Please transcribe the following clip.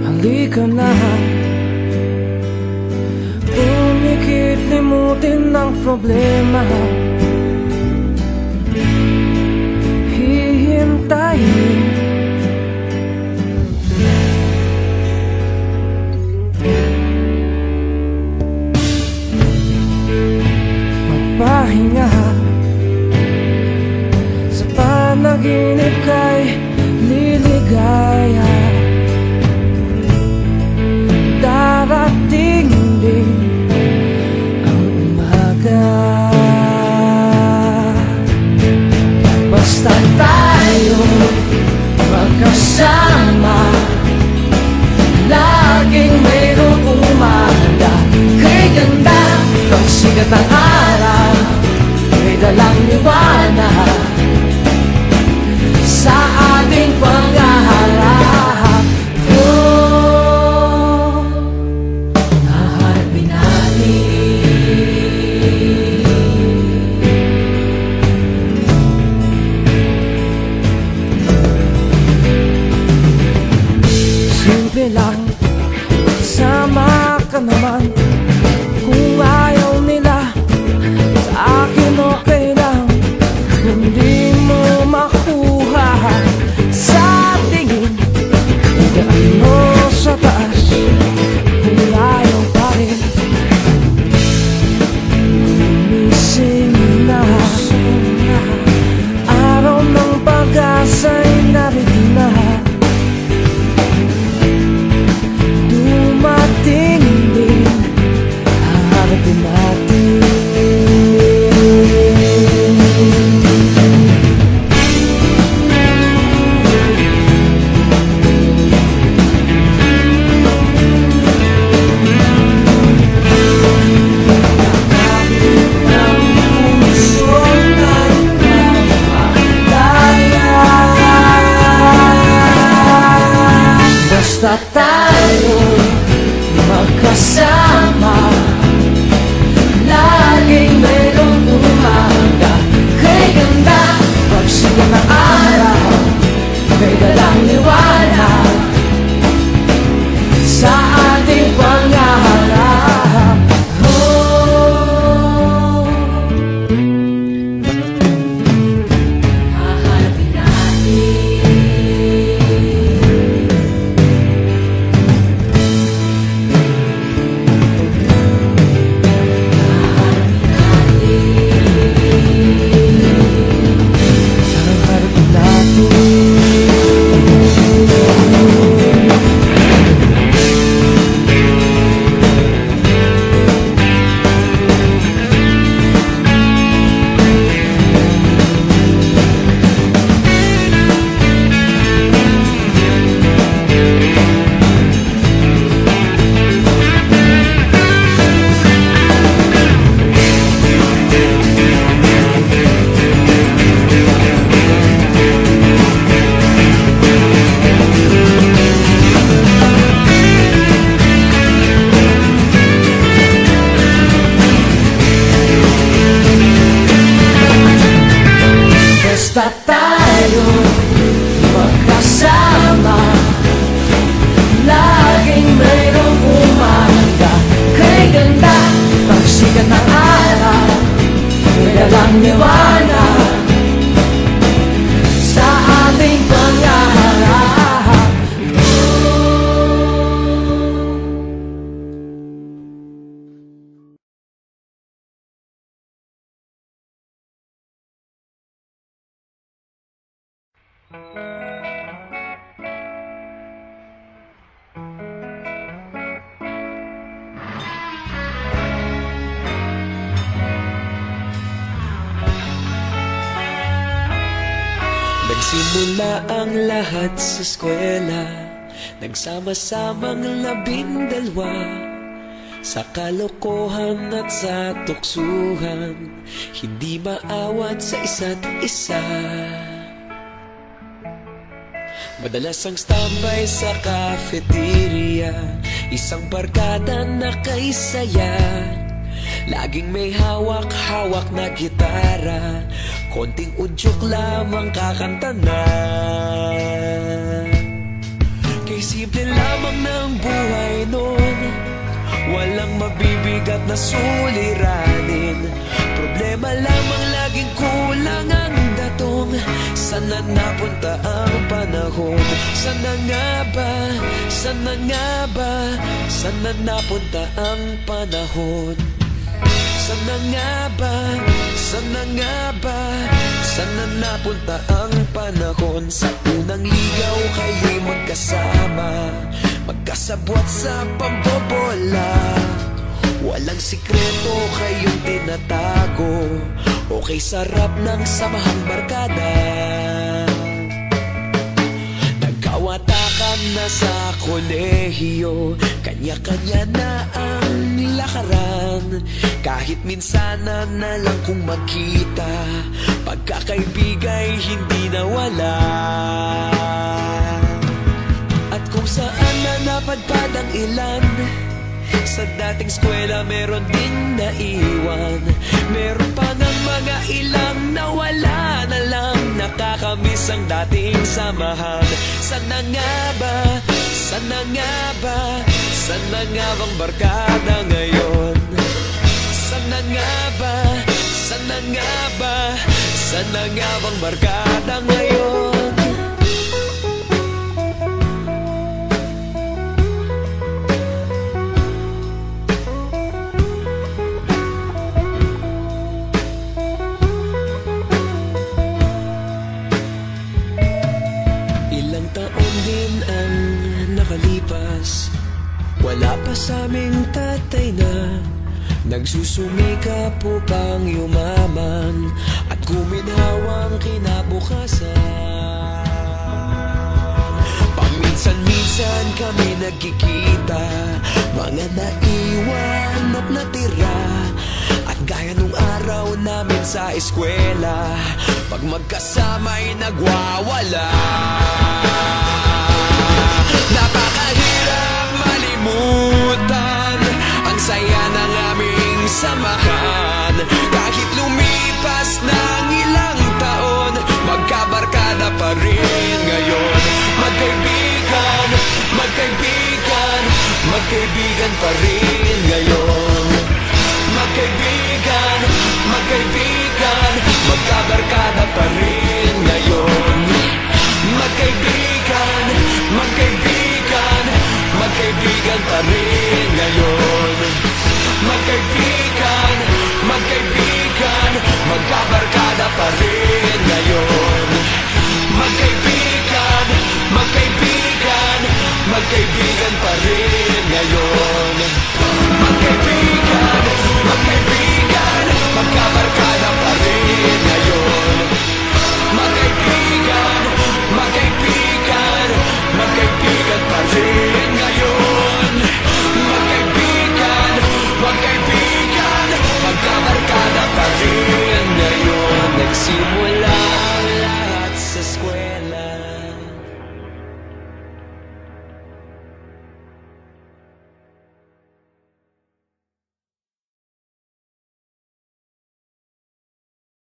Halika na, umikit, limutin ang problema. Hihintayin magpahinga. Sa panaginip kay liligaya. Darating din ang umaga. Basta tayo magkasama, laging mayroong umaga. Kay ganda ng sikat ng araw, may dalang liwanag sa ating paghaharap. Oh, naharapin natin. Simple lang, sama ka naman. Kung ayaw nila, sa akin okay lang. Hindi mo makuha sa tingin, higaan mo sa taas. Kung ayaw pa rin, gumising na. Araw ng pag-asa'y narinig na. Dumating din, haharapin natin. Basta tayo magkasama, laging mayroong umaga. Kay ganda pagsikat ng araw, may dalang liwanag sa ating panghaharap. Oh, haharapin natin. Basta tayo magkasama, laging mayroong umaga. Kay ganda pagsikat ng araw, may dalang liwanag sa ating panghaharap. Nagsimula ang lahat sa eskwela, nagsama-samang 12 sa kalokohan at sa tuksuhan, hindi maawat sa isa't isa. Madalas ang standby sa cafeteria, isang barkada na kaisaya. Laging may hawak-hawak na gitara, konting udyok lamang kakanta na. na suliranin. Problema lamang laging kulang ang datong. Sana napunta ang panahon? Sana nga ba? Sana nga ba? Sana napunta ang panahon? Sana nga ba? Sana nga ba? Sana napunta ang panahon? Sa unang ligaw kayo'y magkasama, magkasabwat sa pambobola. Walang sikreto kayong tinatago, okay sarap ng samahang barkada. Nagkawatakan na sa kolehiyo, kanya-kanya na ang lakaran. Kahit minsan na lang kung magkita, pagkakaibigay hindi nawala. At kung saan na napadpad ang ilan, sa dating eskwela meron ding naiwan. Meron pa ng mga ilang nawala na lang, nakakamiss ang dating samahan. Sana nga ba? Sana nga ba? Sana nga bang barkada ngayon? Sana nga ba? Sana nga ba? Sana nga bang barkada ngayon? Ilang taon din ang nakalipas, wala pa sa aming tatay na nagsusumikap upang yumaman at guminhawang kinabukasan. Paminsan-minsan kami nagkikita, mga naiwan at natira. At gaya nung araw namin sa eskwela, pag magkasama'y nagwawala. Napakahirap malimutan ang saya ng aming samahan. Kahit lumipas ng ilang taon, magkabarkada pa rin ngayon. Magkaibigan, magkaibigan, magkaibigan pa rin